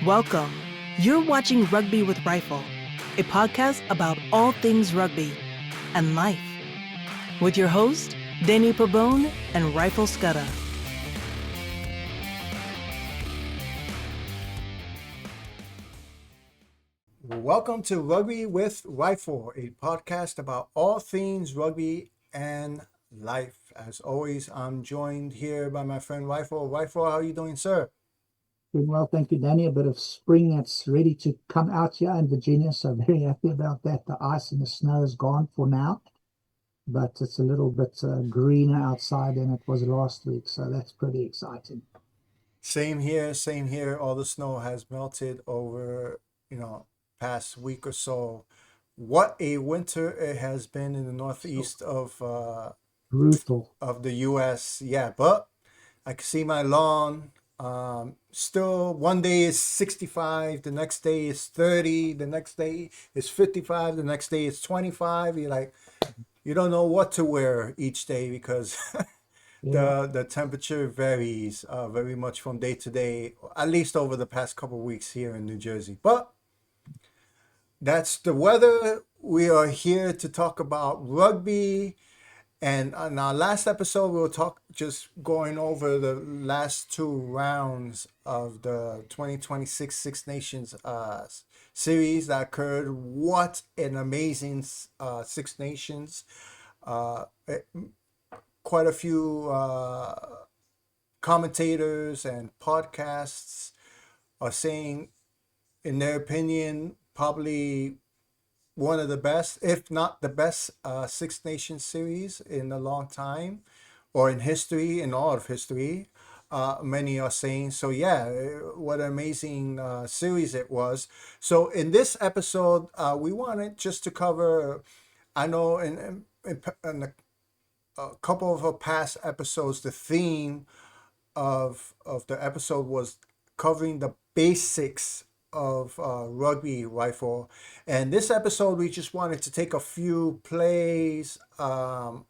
Welcome. You're watching Rugby with Rifle, a podcast about all things rugby and life, with your host, Danny Pabone and Rifle Scudder. Welcome to Rugby with Rifle, a podcast about all things rugby and life. As always, I'm joined here by my friend Rifle. Rifle, how are you doing, sir? Doing well, thank you, Danny. A bit of spring that's ready to come out here in Virginia, so very happy about that. The ice and the snow is gone for now, but it's a little bit greener outside than it was last week, so that's pretty exciting. Same here, same here. All the snow has melted over, past week or so. What a winter it has been in the northeast Brutal. of the US. Yeah, but I can see my lawn. Still, one day is 65, the next day is 30, the next day is 55, the next day is 25. You don't know what to wear each day because Yeah. the temperature varies very much from day to day, at least over the past couple of weeks here in New Jersey. But that's the weather. We are here to talk about rugby. And on our last episode, we'll talk just going over the last two rounds of the 2026 Six Nations series that occurred. What an amazing Six Nations. Quite a few commentators and podcasts are saying, in their opinion, probably one of the best, if not the best, Six Nations series in a long time, or in history, in all of history. Many are saying so. Yeah, what an amazing series it was. So in this episode, we wanted just to cover. I know in a couple of our past episodes, the theme of the episode was covering the basics of rugby, Rifle. And this episode, we just wanted to take a few plays from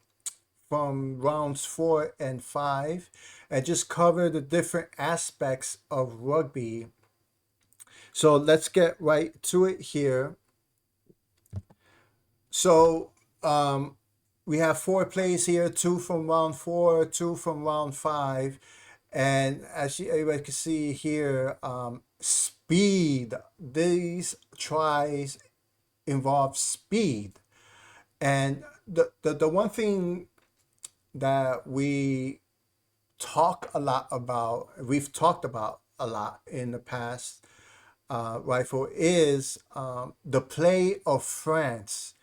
rounds 4 and 5 and just cover the different aspects of rugby. So let's get right to it here. So we have 4 plays here, 2 from round 4, 2 from round 5. And as everybody can see here, speed. These tries involve speed. And the one thing that we've talked about a lot in the past, Rifle, is the play of France.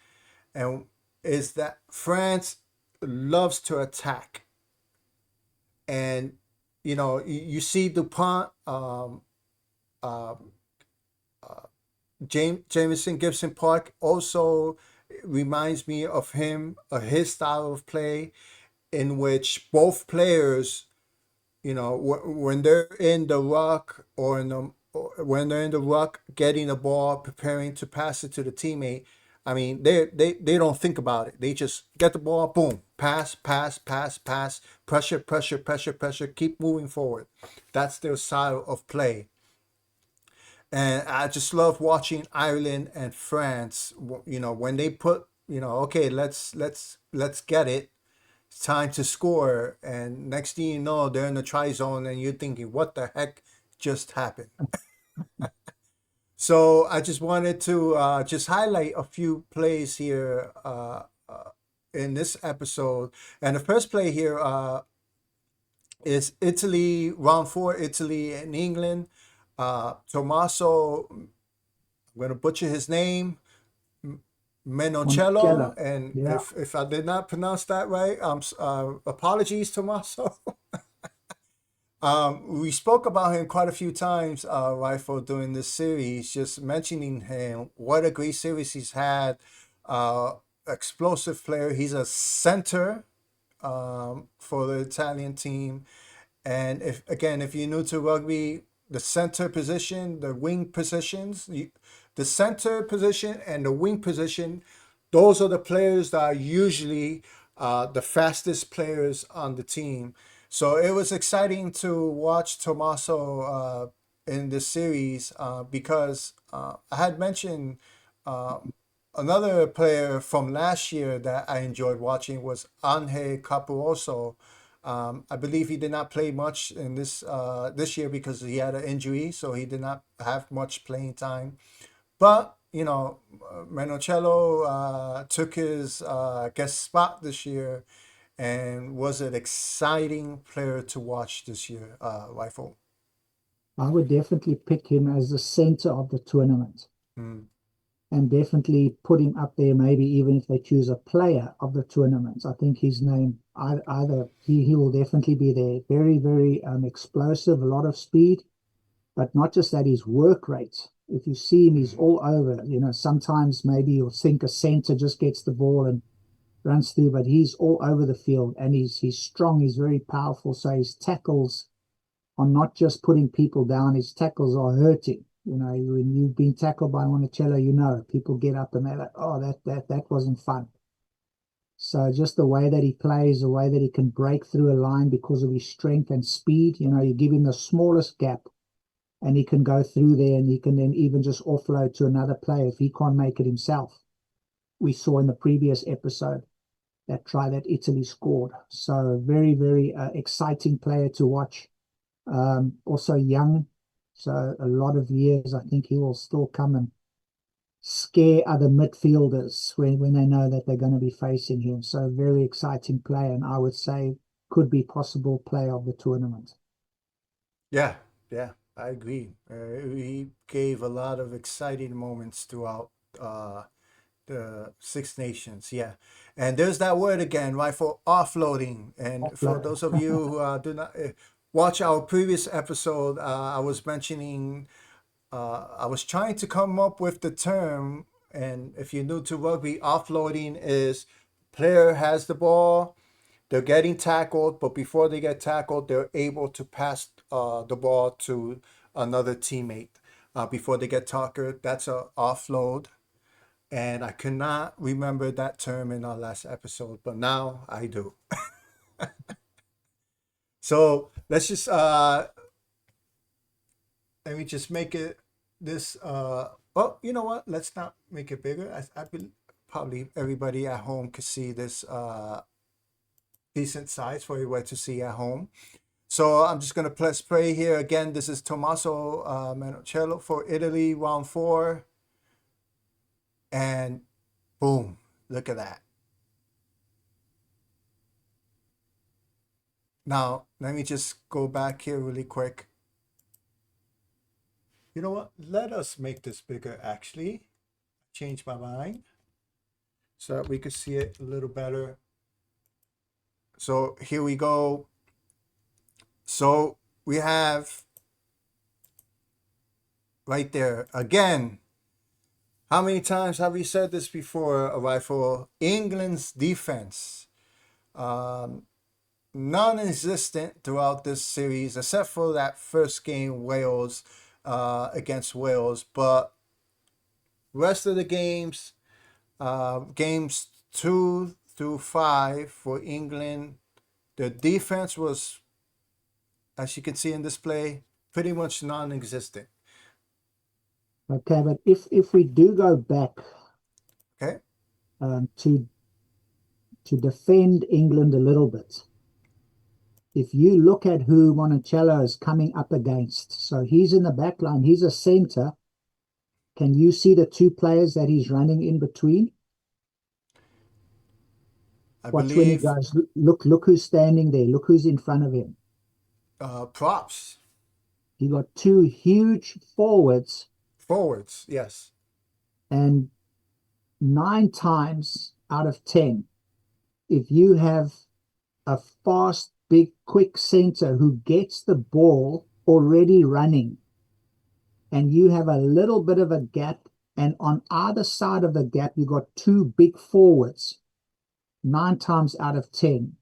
And is that France loves to attack. And, you see DuPont, Jameson Gibson Park also reminds me of his style of play, in which both players, when they're in the ruck when they're in the ruck, getting the ball, preparing to pass it to the teammate. I mean, they don't think about it. They just get the ball, boom, pass, pass, pass, pass, pressure, pressure, pressure, pressure, keep moving forward. That's their style of play. And I just love watching Ireland and France. When they put, okay, let's get it. It's time to score, and next thing you know, they're in the try zone, and you're thinking, what the heck just happened? So I just wanted to just highlight a few plays here in this episode. And the first play here is Italy, round 4, Italy and England. Tommaso, I'm going to butcher his name, Menocello. Monticello. And Yeah. if I did not pronounce that right, apologies, Tommaso. We spoke about him quite a few times, Rifle, during this series, just mentioning him. What a great series he's had. Explosive player. He's a center for the Italian team. And if you're new to rugby, the center position, the wing positions, the center position and the wing position, those are the players that are usually the fastest players on the team. So it was exciting to watch Tommaso in this series because I had mentioned uh, another player from last year that I enjoyed watching was Ange Capuoso. I believe he did not play much in this year because he had an injury, so he did not have much playing time. But Menocello took his guest spot this year and was an exciting player to watch this year, Rifle. I would definitely pick him as the center of the tournament Mm. and definitely put him up there, maybe even if they choose a player of the tournament. I think his name, either he will definitely be there. Very, very explosive, a lot of speed, but not just that, his work rate. If you see him, he's Mm. all over. Sometimes maybe you'll think a center just gets the ball and runs through, but he's all over the field and he's strong, he's very powerful. So his tackles are not just putting people down, his tackles are hurting. When you've been tackled by Monticello, people get up and they're like, oh, that wasn't fun. So just the way that he plays, the way that he can break through a line because of his strength and speed, you give him the smallest gap and he can go through there and he can then even just offload to another player if he can't make it himself. We saw in the previous episode that try that Italy scored. So very, very exciting player to watch. Also young, so a lot of years. I think he will still come and scare other midfielders when they know that they're going to be facing him. So very exciting player, and I would say could be possible player of the tournament. Yeah, yeah, I agree. He gave a lot of exciting moments throughout the Six Nations. Yeah, and there's that word again, right? For offloading. And for Offload. those of you who do not watch our previous episode, I was mentioning, I was trying to come up with the term. And if you're new to rugby, offloading is player has the ball, they're getting tackled, but before they get tackled, they're able to pass the ball to another teammate before they get tackled. That's a offload. And I could not remember that term in our last episode, but now I do. So let's just let me just make it this. Well, you know what? Let's not make it bigger. I believe probably everybody at home could see this decent size for everybody to see at home. So I'm just gonna press play here again. This is Tommaso Manocello for Italy, round 4, and boom! Look at that. Now let me just go back here really quick. You know what? Let us make this bigger. Actually, change my mind so that we could see it a little better. So here we go. So we have right there again. How many times have we said this before, Rifle? England's defense, um, non-existent throughout this series, except for that first game, Wales against Wales. But rest of the games, games 2 through 5 for England, the defense was, as you can see in display, pretty much non-existent. Okay, but if we do go back Okay. to defend England a little bit, if you look at who Monticello is coming up against, so he's in the back line, he's a center. Can you see the two players that he's running in between? I Watch when he believe goes. Look who's standing there. Look who's in front of him. props, He got two huge forwards, forwards, yes. and 9 times out of 10, if you have a fast, big, quick center who gets the ball already running, and you have a little bit of a gap, and on either side of the gap, you got two big forwards, 9 times out of 10,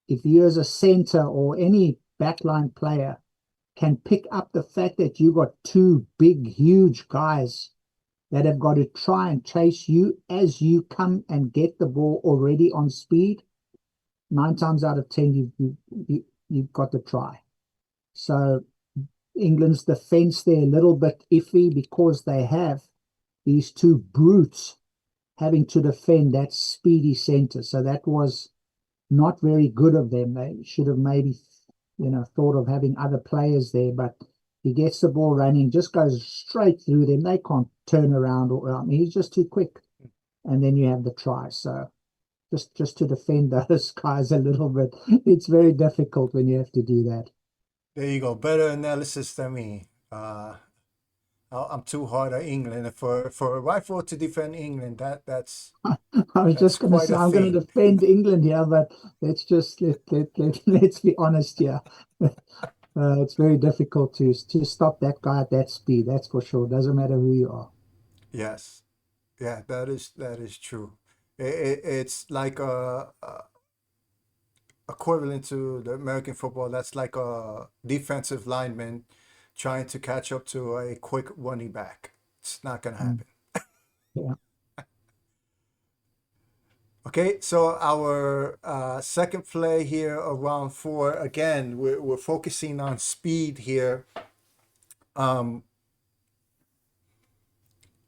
if you as a center or any backline player can pick up the fact that you got two big, huge guys that have got to try and chase you as you come and get the ball already on speed, 9 times out of 10, you've got to try. So England's defense there a little bit iffy because they have these two brutes having to defend that speedy center. So that was not very good of them. They should have maybe, thought of having other players there, but he gets the ball running, just goes straight through them. They can't turn around, or I mean, he's just too quick. And then you have the try. So just to defend those guys a little bit, it's very difficult when you have to do that. There you go. Better analysis than me. I'm too hard on England. For a rifle to defend England, that's I was that's just going to quite say a I'm going to feat. defend England here, but let's be honest here. It's very difficult to stop that guy at that speed. That's for sure. Doesn't matter who you are. Yes, yeah, that is true. It's like a equivalent to the American football. That's like a defensive lineman trying to catch up to a quick running back. It's not gonna Mm, happen. yeah. Okay, so our second play here around four. Again, we're focusing on speed here. Um,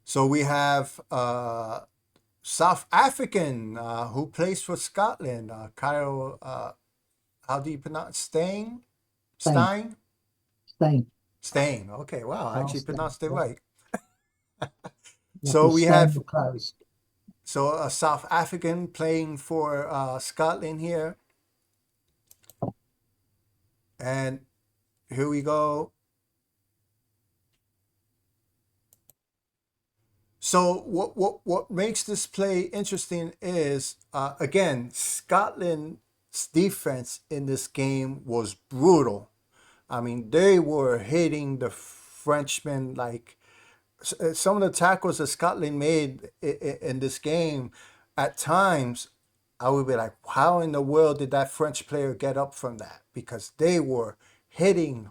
so we have South African who plays for Scotland. Kyle, how do you pronounce Stein? Spain, Stein? Spain, Stein. Okay, wow, I I'll actually Spain. pronounced it Yeah, right. like So you we stain have your clothes. a South African playing for Scotland here, and here we go. So what makes this play interesting is again Scotland's defense in this game was brutal. I mean, they were hitting the Frenchmen like some of the tackles that Scotland made in this game. At times, I would be like, how in the world did that French player get up from that? Because they were hitting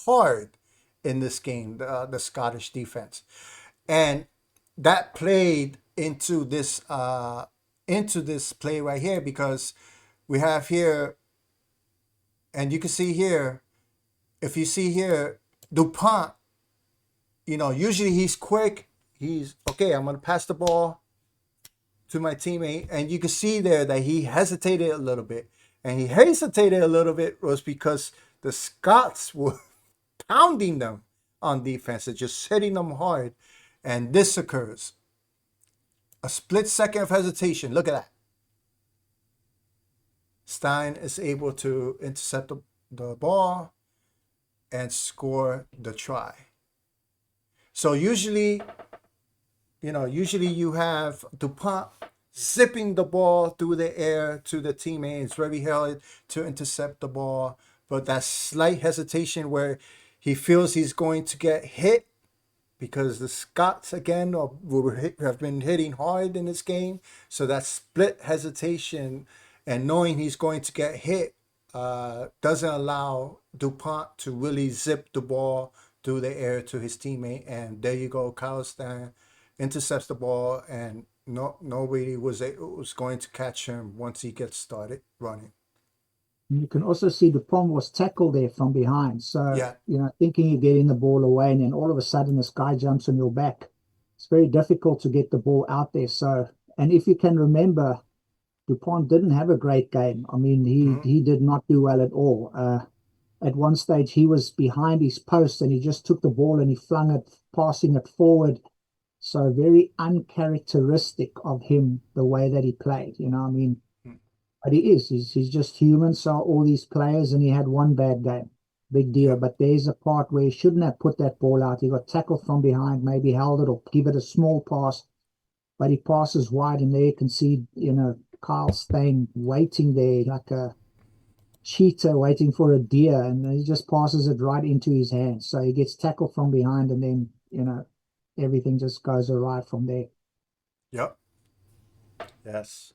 hard in this game, the Scottish defense, and that played into this play right here because we have here, and you can see here, if you see here, Dupont, usually he's quick. He's okay. I'm gonna pass the ball to my teammate, and you can see there that he hesitated a little bit, and he hesitated a little bit was because the Scots were pounding them on defense, just hitting them hard, and this occurs. A split second of hesitation. Look at that. Stein is able to intercept the ball and score the try. So usually you have Dupont zipping the ball through the air to the teammate. It's very hard to intercept the ball, but that slight hesitation where he feels he's going to get hit because the Scots again have been hitting hard in this game. So that split hesitation and knowing he's going to get hit doesn't allow Dupont to really zip the ball through the air to his teammate. And there you go, Kyle Stan intercepts the ball, and nobody was going to catch him once he gets started running. You can also see Dupont was tackled there from behind. So, Yeah. thinking you're getting the ball away, and then all of a sudden this guy jumps on your back. It's very difficult to get the ball out there. So, and if you can remember, Dupont didn't have a great game. I mean, he Mm-hmm. he did not do well at all. At one stage, he was behind his post and he just took the ball and he flung it, passing it forward. So very uncharacteristic of him, the way that he played. I mean, but he is. He's just human. So all these players, and he had one bad game. Big deal. Yep. But there's a part where he shouldn't have put that ball out. He got tackled from behind, maybe held it or give it a small pass, but he passes wide, and there you can see, Kyle Stein waiting there like a cheetah waiting for a deer, and he just passes it right into his hands. So he gets tackled from behind, and then, everything just goes awry from there. Yep. Yes.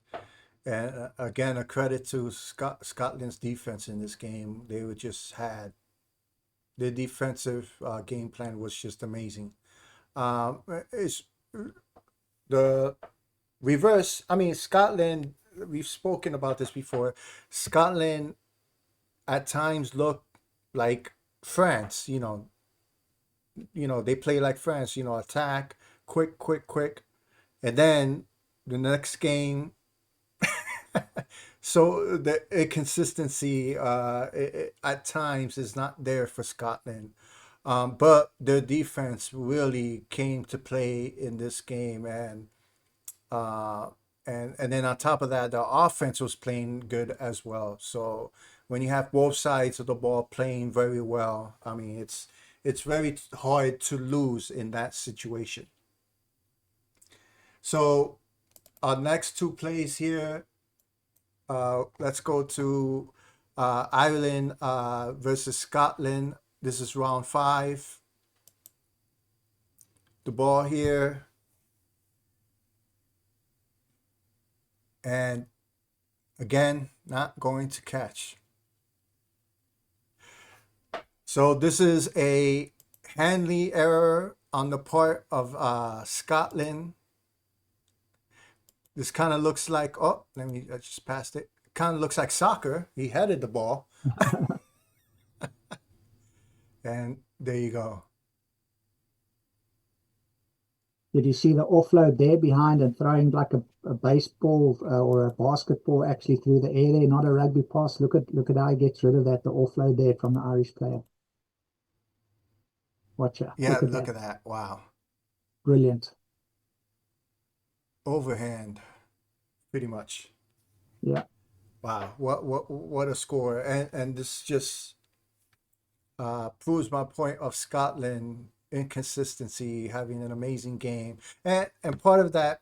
And again, a credit to Scotland's defense in this game. They were just had their defensive game plan was just amazing. It's the reverse. I mean, Scotland. We've spoken about this before. Scotland at times looked like France, they play like France, attack, quick, quick, quick. And then the next game, so the inconsistency at times is not there for Scotland. But their defense really came to play in this game, uh, and then on top of that, the offense was playing good as well. So when you have both sides of the ball playing very well, I mean, it's very hard to lose in that situation. So our next two plays here, let's go to Ireland versus Scotland. This is round 5. The ball here, and again, not going to catch. So this is a handling error on the part of Scotland. This kind of looks like, I just passed it. Kind of looks like soccer. He headed the ball. And there you go. Did you see the offload there behind and throwing like a baseball or a basketball actually through the air there, not a rugby pass? Look at how he gets rid of that, the offload there from the Irish player. Watch out. Yeah, Look at that. Wow. Brilliant. Overhand, pretty much. Yeah. Wow. What a score. And this just proves my point of Scotland inconsistency, having an amazing game. And part of that,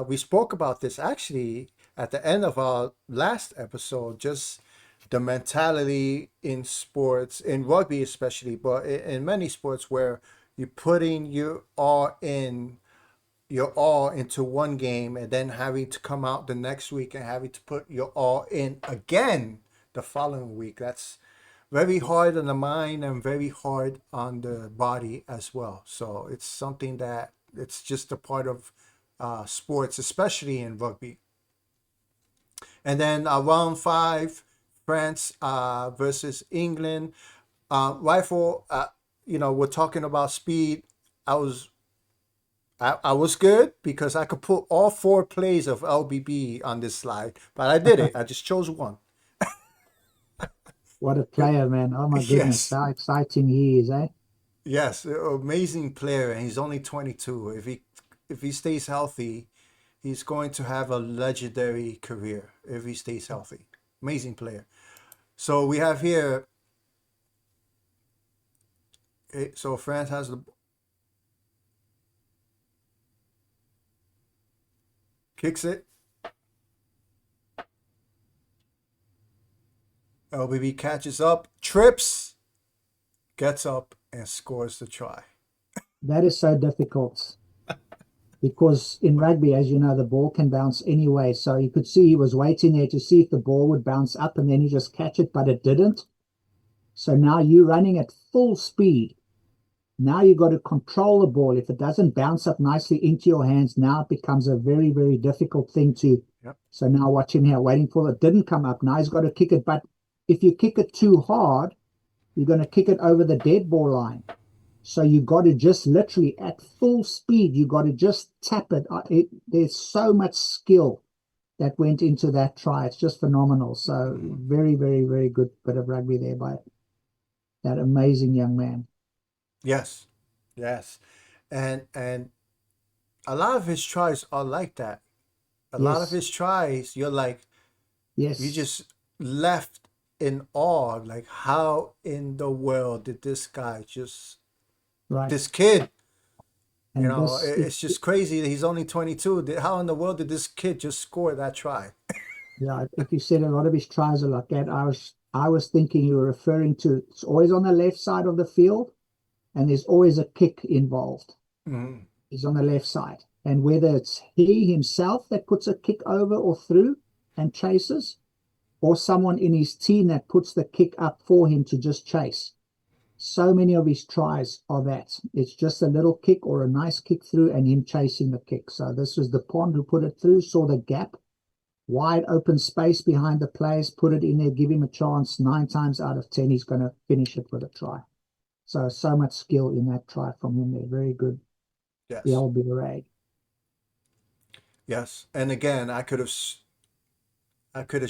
we spoke about this actually at the end of our last episode, just the mentality in sports, in rugby especially, but in many sports where you're putting your all into one game and then having to come out the next week and having to put your all in again the following week. That's very hard on the mind and very hard on the body as well. So it's something that it's just a part of sports, especially in rugby. And then round 5, France versus England. Rifle, we're talking about speed. I was good because I could put all 4 plays of LBB on this slide, but I did it. I just chose one. What a player, man. Oh my goodness. Yes. How exciting he is, eh? Yes, amazing player, and he's only 22. If he stays healthy, he's going to have a legendary career if he stays healthy. Amazing player. So we have here. Okay, so France has the kicks it. LBB catches up, trips, gets up, and scores the try. That is so difficult because in rugby, as you know, the ball can bounce anyway. So you could see he was waiting there to see if the ball would bounce up and then he just catch it, but it didn't. So now you're running at full speed. Now you got to control the ball. If it doesn't bounce up nicely into your hands, now it becomes a very, very difficult thing to. Yep. So now watch him here, waiting for it. It didn't come up. Now he's got to kick it. But if you kick it too hard, you're going to kick it over the dead ball line. So you got to just literally at full speed, you got to just tap it. There's so much skill that went into that try. It's just phenomenal. So very, very, very good bit of rugby there by that amazing young man. Yes, yes, and a lot of his tries are like that. A lot of his tries, you're like, yes, you just left in awe. Like, how in the world did this guy just, this kid, and it's just crazy that he's only 22. How in the world did this kid just score that try? Yeah, if you said a lot of his tries are like that, I was thinking you were referring to it's always on the left side of the field, and there's always a kick involved. Mm-hmm. He's on the left side. And whether it's he himself that puts a kick over or through and chases, or someone in his team that puts the kick up for him to just chase. So many of his tries are that. It's just a little kick or a nice kick through and him chasing the kick. So this was the Pond who put it through, saw the gap, wide open space behind the players, put it in there, give him a chance. 9 times out of 10, he's going to finish it with a try. So much skill in that try from him there. Very good. The Yes. old bit of rag. Yes. And again, I could have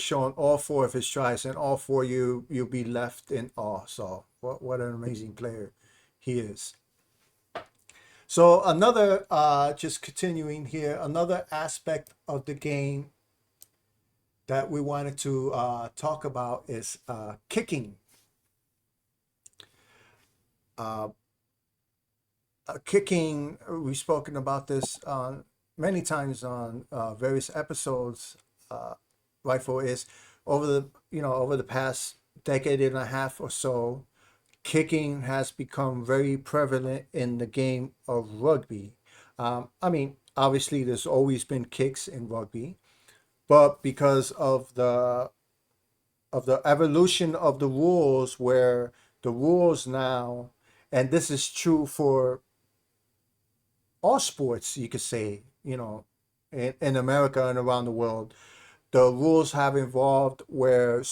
shown all four of his tries, and all four you'll be left in awe. So what an amazing player he is. So another, just continuing here, another aspect of the game that we wanted to talk about is kicking. Uh, Kicking, we've spoken about this many times on various episodes. Rifle is over the past decade and a half or so, kicking has become very prevalent in the game of rugby. I mean, obviously, there's always been kicks in rugby, but because of the evolution of the rules, where the rules now, and this is true for all sports, you could say, in America and around the world, the rules have evolved where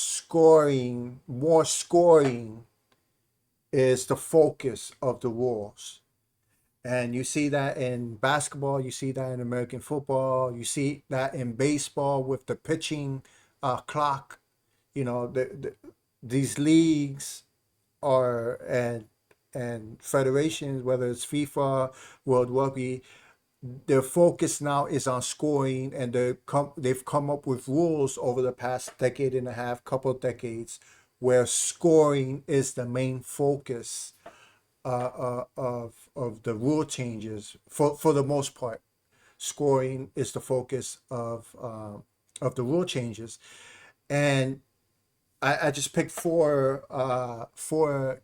more scoring is the focus of the rules. And you see that in basketball, you see that in American football, you see that in baseball with the pitching clock. These leagues are and federations, whether it's FIFA, World Rugby, their focus now is on scoring, and they've come up with rules over the past decade and a half, couple of decades, where scoring is the main focus of the rule changes. For the most part, scoring is the focus of the rule changes, and I just picked four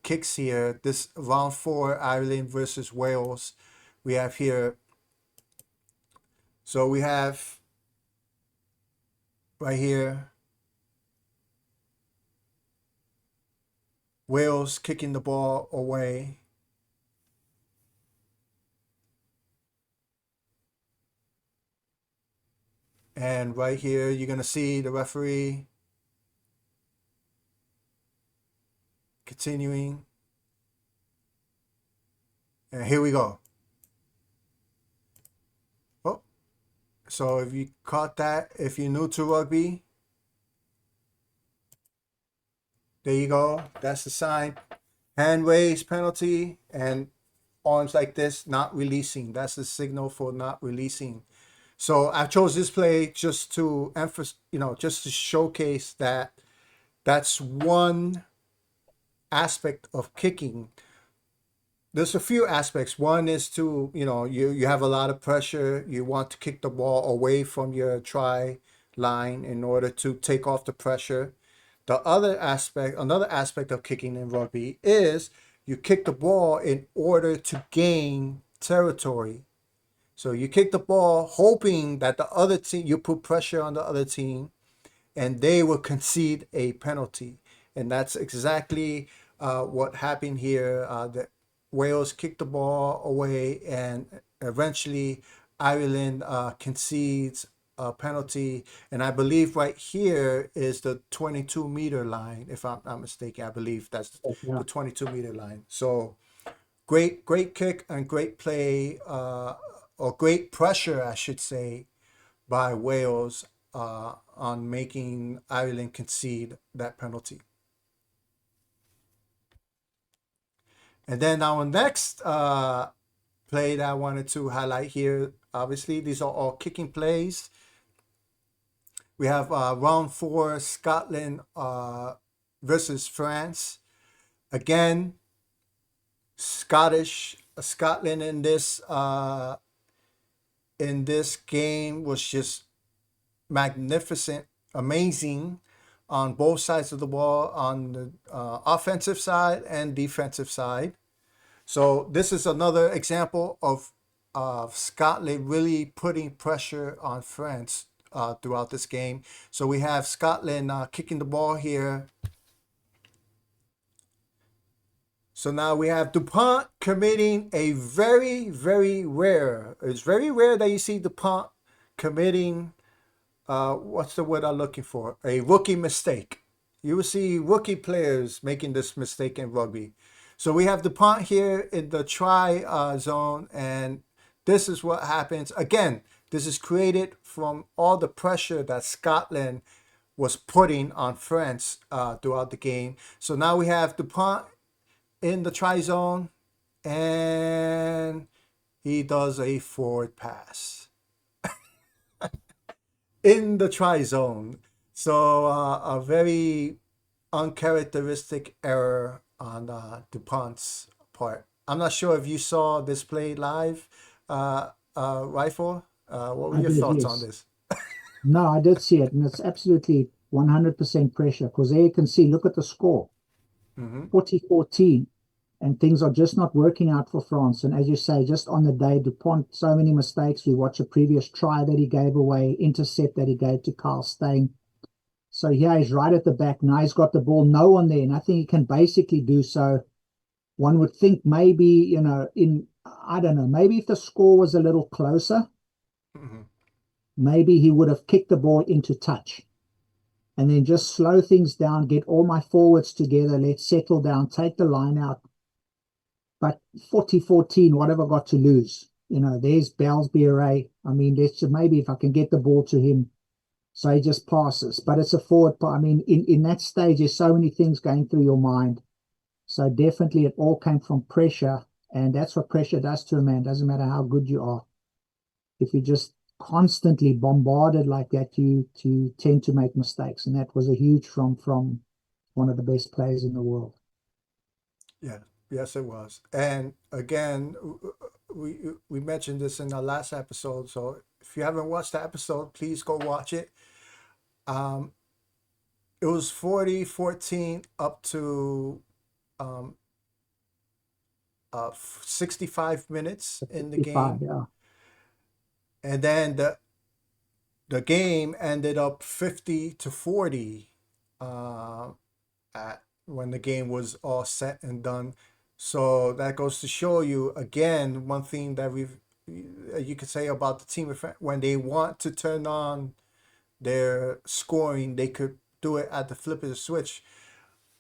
kicks here. This round four, Ireland versus Wales, we have here. So we have right here Wales kicking the ball away. And right here, you're going to see the referee continuing. And here we go. Oh, so if you caught that, if you're new to rugby, there you go. That's the sign. Hand raise penalty, and arms like this, not releasing. That's the signal for not releasing. So I chose this play just to emphasize, just to showcase that that's one aspect of kicking. There's a few aspects. One is to, you have a lot of pressure. You want to kick the ball away from your try line in order to take off the pressure. Another aspect of kicking in rugby is you kick the ball in order to gain territory. So you kick the ball hoping that the other team, you put pressure on the other team, and they will concede a penalty. And that's exactly what happened here. The Wales kicked the ball away, and eventually Ireland concedes a penalty. And I believe right here is the 22-meter line, if I'm not mistaken. I believe that's Yeah. the 22-meter line. So great kick and great play, or great pressure, I should say, by Wales on making Ireland concede that penalty. And then our next play that I wanted to highlight here, obviously, these are all kicking plays. We have round four, Scotland versus France. Again, Scotland in this game was just magnificent, amazing on both sides of the ball, on the offensive side and defensive side. So this is another example of Scotland really putting pressure on France throughout this game. So we have Scotland kicking the ball here. So now we have Dupont committing a very, very rare. It's very rare that you see Dupont committing what's the word I'm looking for? A rookie mistake. You will see rookie players making this mistake in rugby. So we have DuPont here in the try zone, and this is what happens. Again, this is created from all the pressure that Scotland was putting on France throughout the game. So now we have DuPont in the try zone, and he does a forward pass in the try zone. So a very uncharacteristic error on DuPont's part. I'm not sure if you saw this play live, Rifle. What were I your did, thoughts on yes. this? No, I did see it, and it's absolutely 100% pressure because there you can see, look at the score, Mm-hmm. 40-14, and things are just not working out for France. And as you say, just on the day, Dupont, so many mistakes. We watch a previous try that he gave away, intercept that he gave to Carl Stein. So here he's right at the back. Now he's got the ball, no one there. Nothing he can basically do. So one would think maybe, I don't know, maybe if the score was a little closer, Mm-hmm. maybe he would have kicked the ball into touch and then just slow things down, get all my forwards together, let's settle down, take the line out. But 40-14, what have I got to lose? There's Belsby Array. I mean, let's just, maybe if I can get the ball to him, so he just passes. But it's a forward. I mean, in that stage, there's so many things going through your mind. So definitely it all came from pressure. And that's what pressure does to a man. Doesn't matter how good you are. If you just constantly bombarded like that, you tend to make mistakes. And that was a huge from one of the best players in the world. Yeah, yes, it was. And again, we mentioned this in our last episode. So if you haven't watched the episode, please go watch it. Um, it was 40-14 up to um, 65 minutes in the 55, game, yeah. and then the game ended up 50-40 uh, at when the game was all set and done. So that goes to show you again one thing that you could say about the team when they want to turn on their scoring, they could do it at the flip of the switch.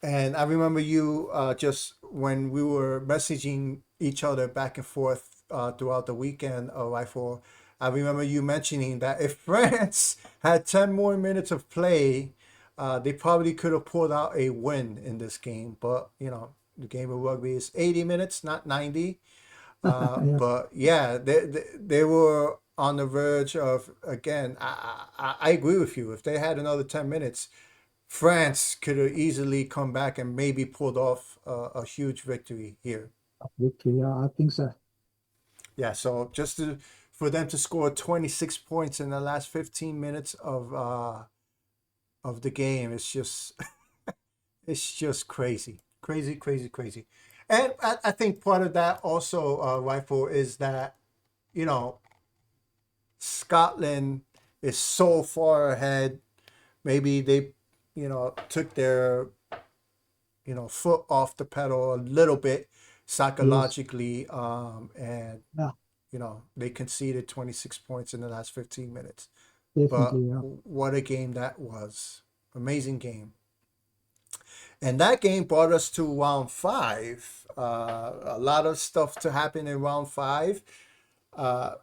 And I remember you just when we were messaging each other back and forth throughout the weekend, Rifle. I remember you mentioning that if France had 10 more minutes of play, they probably could have pulled out a win in this game. But, the game of rugby is 80 minutes, not 90. Yeah, But yeah, they were on the verge of, again, I agree with you. If they had another 10 minutes, France could have easily come back and maybe pulled off a huge victory here. victory. Yeah, I think so. Yeah, so for them to score 26 points in the last 15 minutes of the game, it's just crazy, crazy, crazy, crazy. And I think part of that also, Rifle, is that you know Scotland is so far ahead. Maybe they, took their foot off the pedal a little bit Yes, psychologically, and yeah, they conceded 26 points in the last 15 minutes. But definitely. Yeah, what a game that was! Amazing game. And that game brought us to round five. A lot of stuff to happen in round five. Uh,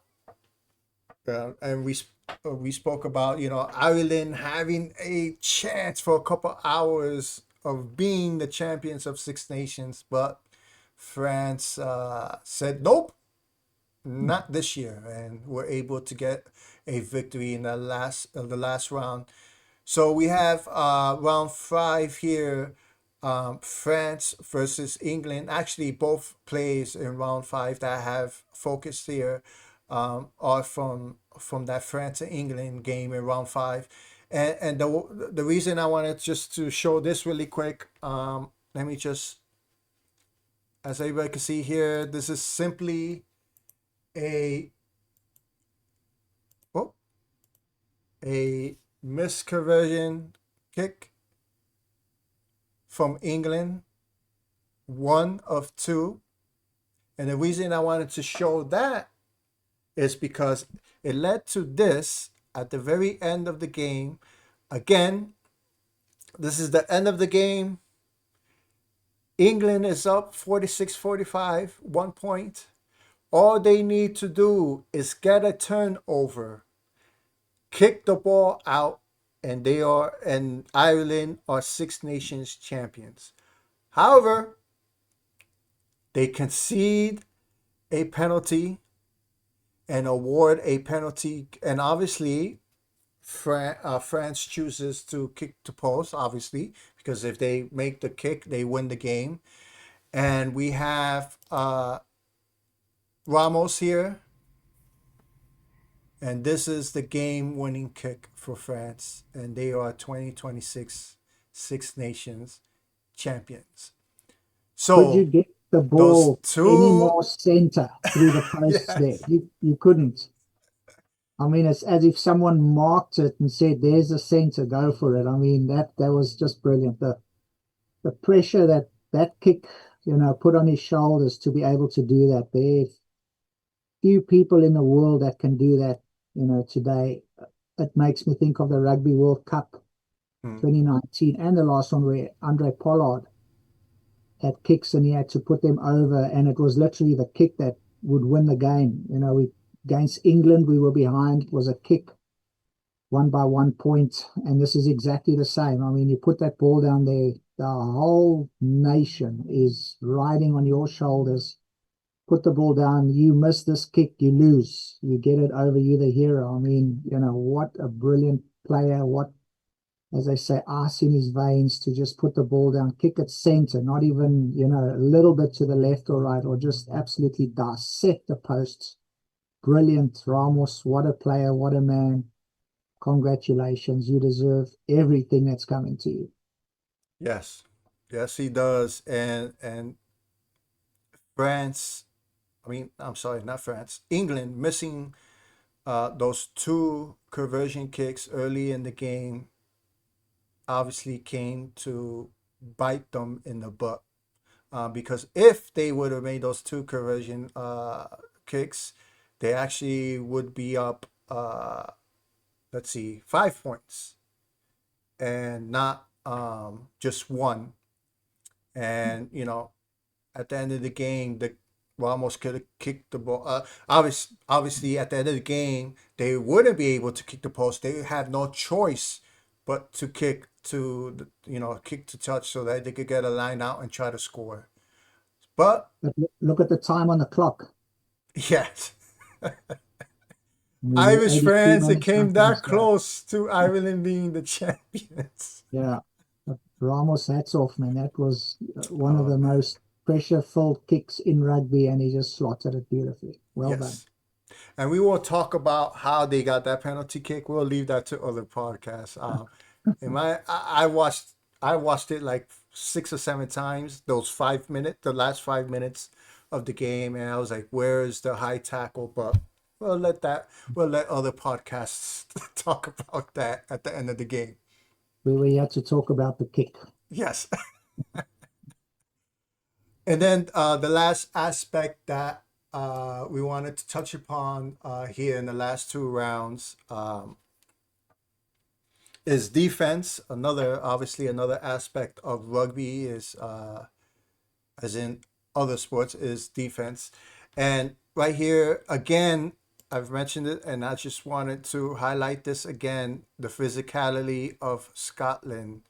and we spoke about Ireland having a chance for a couple hours of being the champions of Six Nations, but France said nope, not this year, and were able to get a victory in the last round. So we have round five here. France versus England. Actually, both plays in round five that I have focused here are from that France and England game in round five. And the reason I wanted just to show this really quick, let me just, as everybody can see here, this is simply a oh, a misconversion kick from England, one of two. And the reason I wanted to show that is because it led to this at the very end of the game. Again, this is the end of the game. England is up 46-45, 1 point. All they need to do is get a turnover, kick the ball out, and Ireland are Six Nations champions. However, they concede a penalty and award a penalty, and obviously France chooses to kick the post, obviously, because if they make the kick, they win the game. And we have Ramos here, and this is the game-winning kick for France, and they are 2026 Six Nations champions. Could you So get the those ball any two, more center through the posts there? yes, You couldn't. I mean, it's as if someone marked it and said, "There's a center, go for it." I mean, that was just brilliant. The pressure that that kick, put on his shoulders to be able to do that. There are few people in the world that can do that, today. It makes me think of the Rugby World Cup hmm, 2019 and the last one where Andre Pollard had kicks and he had to put them over, and it was literally the kick that would win the game. We against England, we were behind. It was a kick, won by 1 point, and this is exactly the same. I mean, you put that ball down there, the whole nation is riding on your shoulders. Put the ball down, you miss this kick, you lose. You get it over, you're the hero. I mean, what a brilliant player, what, as I say, ice in his veins to just put the ball down, kick it center, not even, a little bit to the left or right, or just absolutely dissect the posts. Brilliant. Ramos, what a player, what a man. Congratulations. You deserve everything that's coming to you. yes, yes, he does. And France, I mean, I'm sorry, not France, England missing those two conversion kicks early in the game obviously came to bite them in the butt. Because if they would have made those two conversion kicks, they actually would be up, let's see, 5 points and not just one. And, at the end of the game, the Ramos could have kicked the ball. Obviously, at the end of the game, they wouldn't be able to kick the post. They had no choice but to kick to kick to touch so that they could get a line out and try to score. But But look at the time on the clock. yes, I mean, we're Irish 82 fans, it minutes came after that this goal. close to Ireland being the champions. Yeah. But Ramos, hats off, man. That was one of Oh the man, most pressure-filled kicks in rugby, and he just slotted it beautifully. Well done. yes. And we won't talk about how they got that penalty kick. We'll leave that to other podcasts. I watched it like 6 or 7 times. The last 5 minutes of the game, and I was like, "Where is the high tackle?" But we'll let other podcasts talk about that at the end of the game. We were here to talk about the kick. Yes. And then the last aspect that we wanted to touch upon here in the last two rounds is defense. Obviously, another aspect of rugby is, as in other sports, is defense. And right here, again, I've mentioned it, and I just wanted to highlight this again: the physicality of Scotland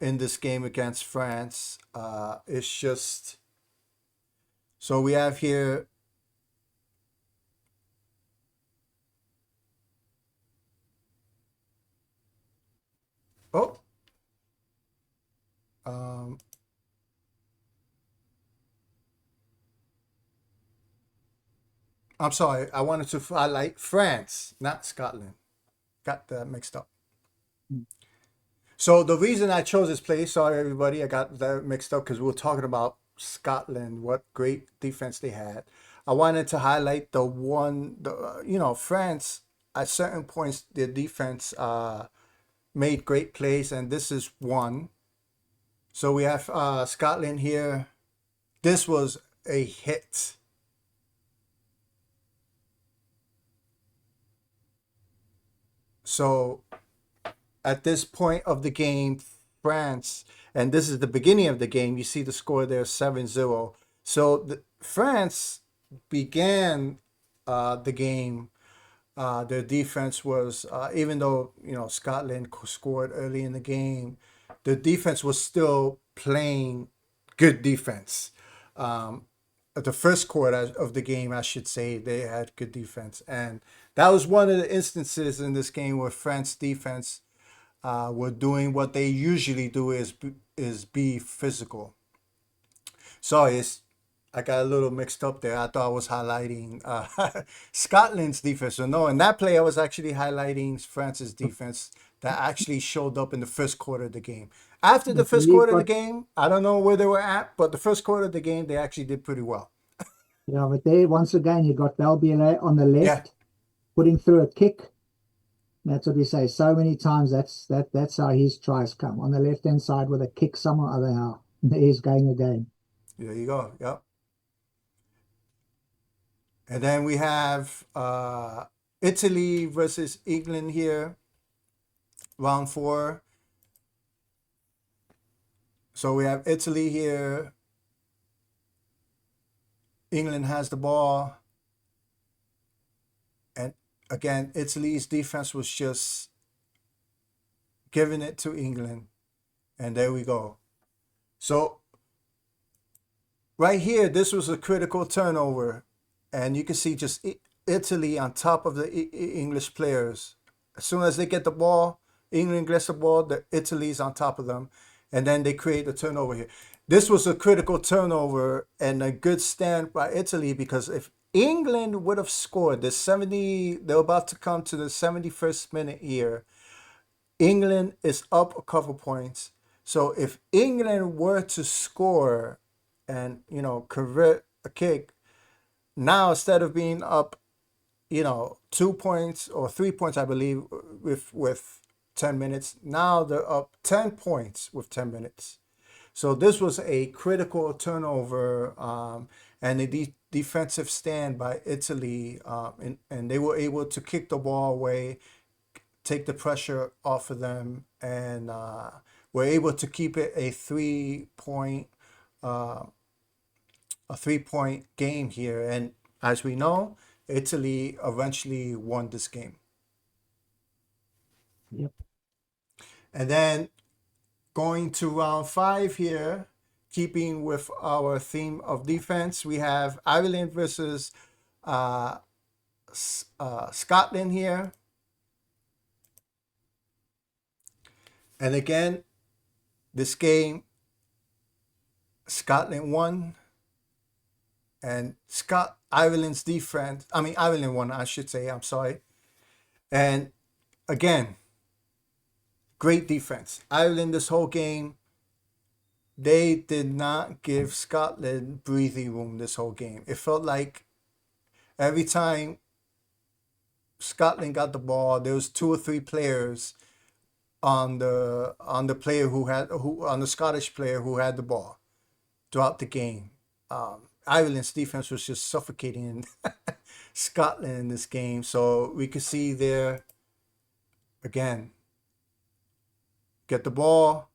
in this game against France. It's just so we have here. Oh, um, I'm sorry. I wanted to highlight France, not Scotland. Got that mixed up. So the reason I chose this place, sorry everybody, I got that mixed up because we were talking about Scotland, what great defense they had. I wanted to highlight France at certain points, their defense made great plays, and this is one. So we have Scotland here. This was a hit. So at this point of the game, France, and this is the beginning of the game. You see the score there, 7-0. So France began the game. Their defense was, even though Scotland scored early in the game, the defense was still playing good defense. At the first quarter of the game, I should say, they had good defense, and that was one of the instances in this game where France defense were doing what they usually do, is be physical. Sorry, I got a little mixed up there. I thought I was highlighting Scotland's defense. So no, in that play, I was actually highlighting France's defense that actually showed up in the first quarter of the game. After the But first you've quarter of the got, game, I don't know where they were at, but the first quarter of the game, they actually did pretty well. yeah, but there once again you got Valbier on the Yeah, left, putting through a kick. That's what we say so many times. That's how his tries come on the left hand side with a kick somewhere other how. He's going again. there you go. Yep. And then we have Italy versus England here, round 4. So we have Italy here. England has the ball. And again, Italy's defense was just giving it to England. And there we go. So right here, this was a critical turnover. And you can see just Italy on top of the English players. As soon as they get the ball, England gets the ball, the Italy's on top of them. And then they create the turnover here. This was a critical turnover and a good stand by Italy, because if England would have scored they're about to come to the 71st minute here. England is up a couple points. So if England were to score and, convert a kick, now instead of being up, 2 points or 3 points, I believe, with 10 minutes, now they're up 10 points with 10 minutes. So this was a critical turnover, and a defensive stand by Italy, and they were able to kick the ball away, take the pressure off of them, and were able to keep it a 3-point game here. And as we know, Italy eventually won this game. Yep. And then going to round 5 here, keeping with our theme of defense, we have Ireland versus Scotland here. And again, this game, Scotland won. And Ireland's defense, Ireland won, I should say, I'm sorry. And again, great defense. Ireland, this whole game, they did not give Scotland breathing room this whole game. It felt like every time Scotland got the ball, there was 2 or 3 players on the Scottish player who had the ball throughout the game. Ireland's defense was just suffocating Scotland in this game. So we could see there again, get the ball.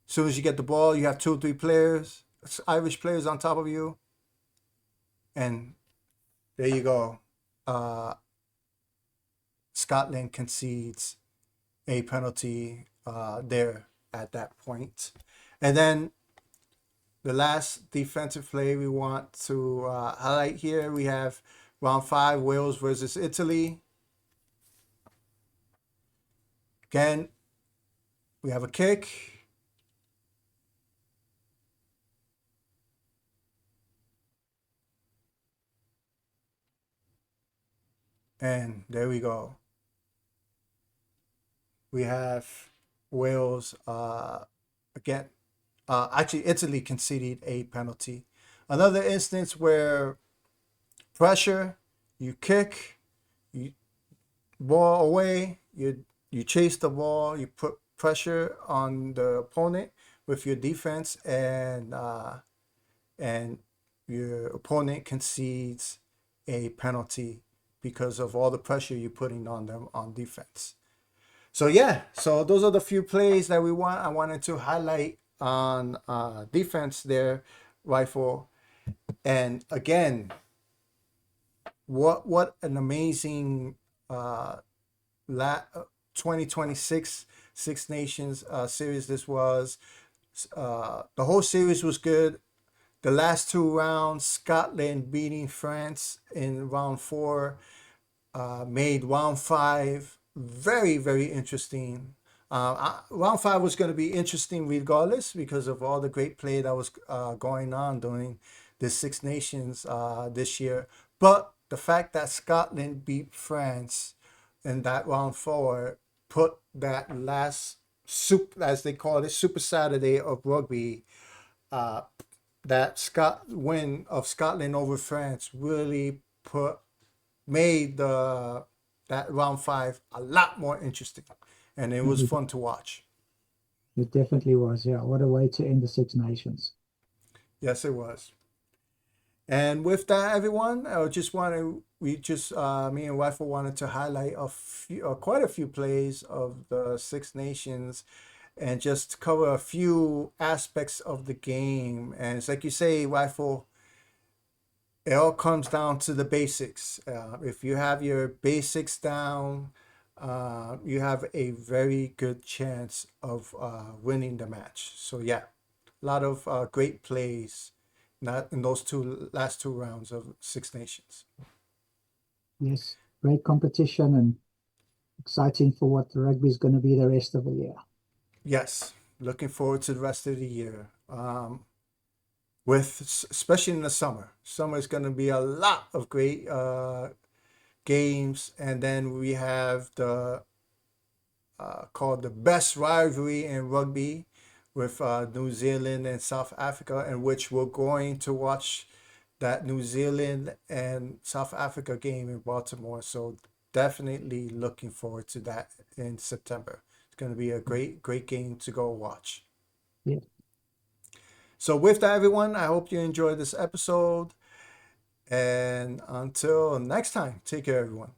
As soon as you get the ball, you have 2 or 3 players, Irish players on top of you. And there you go. Scotland concedes a penalty there at that point. And then the last defensive play we want to highlight here, we have round 5, Wales versus Italy. Again, we have a kick. And there we go. We have Wales again. Actually, Italy conceded a penalty. Another instance where pressure, you kick, you ball away, you chase the ball, you put pressure on the opponent with your defense, and your opponent concedes a penalty because of all the pressure you're putting on them on defense. So yeah, so those are the few plays that I wanted to highlight on defense there, Rifle. And again, what an amazing uh, 2026 Six Nations series this was. The whole series was good. The last two rounds, Scotland beating France in round four, made round five very, very interesting. Round five was going to be interesting regardless because of all the great play that was going on during the Six Nations this year. But the fact that Scotland beat France in that round four put that last as they call it, Super Saturday of rugby, uh, that win of Scotland over France really made that round five a lot more interesting, and it was fun to watch. It definitely was. Yeah, what a way to end the Six Nations. Yes, it was. And with that, everyone, I just want to we just me and Rifle wanted to highlight quite a few plays of the Six Nations, and just cover a few aspects of the game. And it's like you say, Rifle, it all comes down to the basics. If you have your basics down, you have a very good chance of winning the match. So yeah, a lot of great plays, not in those last two rounds of Six Nations. Yes, great competition and exciting for what the rugby is going to be the rest of the year. Yes, looking forward to the rest of the year. Especially in the summer. Summer is going to be a lot of great games, and then we have the called the best rivalry in rugby with New Zealand and South Africa, in which we're going to watch that New Zealand and South Africa game in Baltimore. So definitely looking forward to that in September. It's going to be a great game to go watch. Yeah. So with that, everyone, I hope you enjoyed this episode. And until next time, take care, everyone.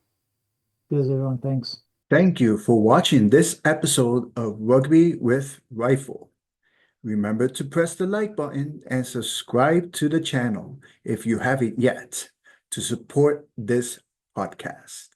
Cheers, everyone. Thanks. Thank you for watching this episode of Rugby with Rifle. Remember to press the like button and subscribe to the channel if you haven't yet to support this podcast.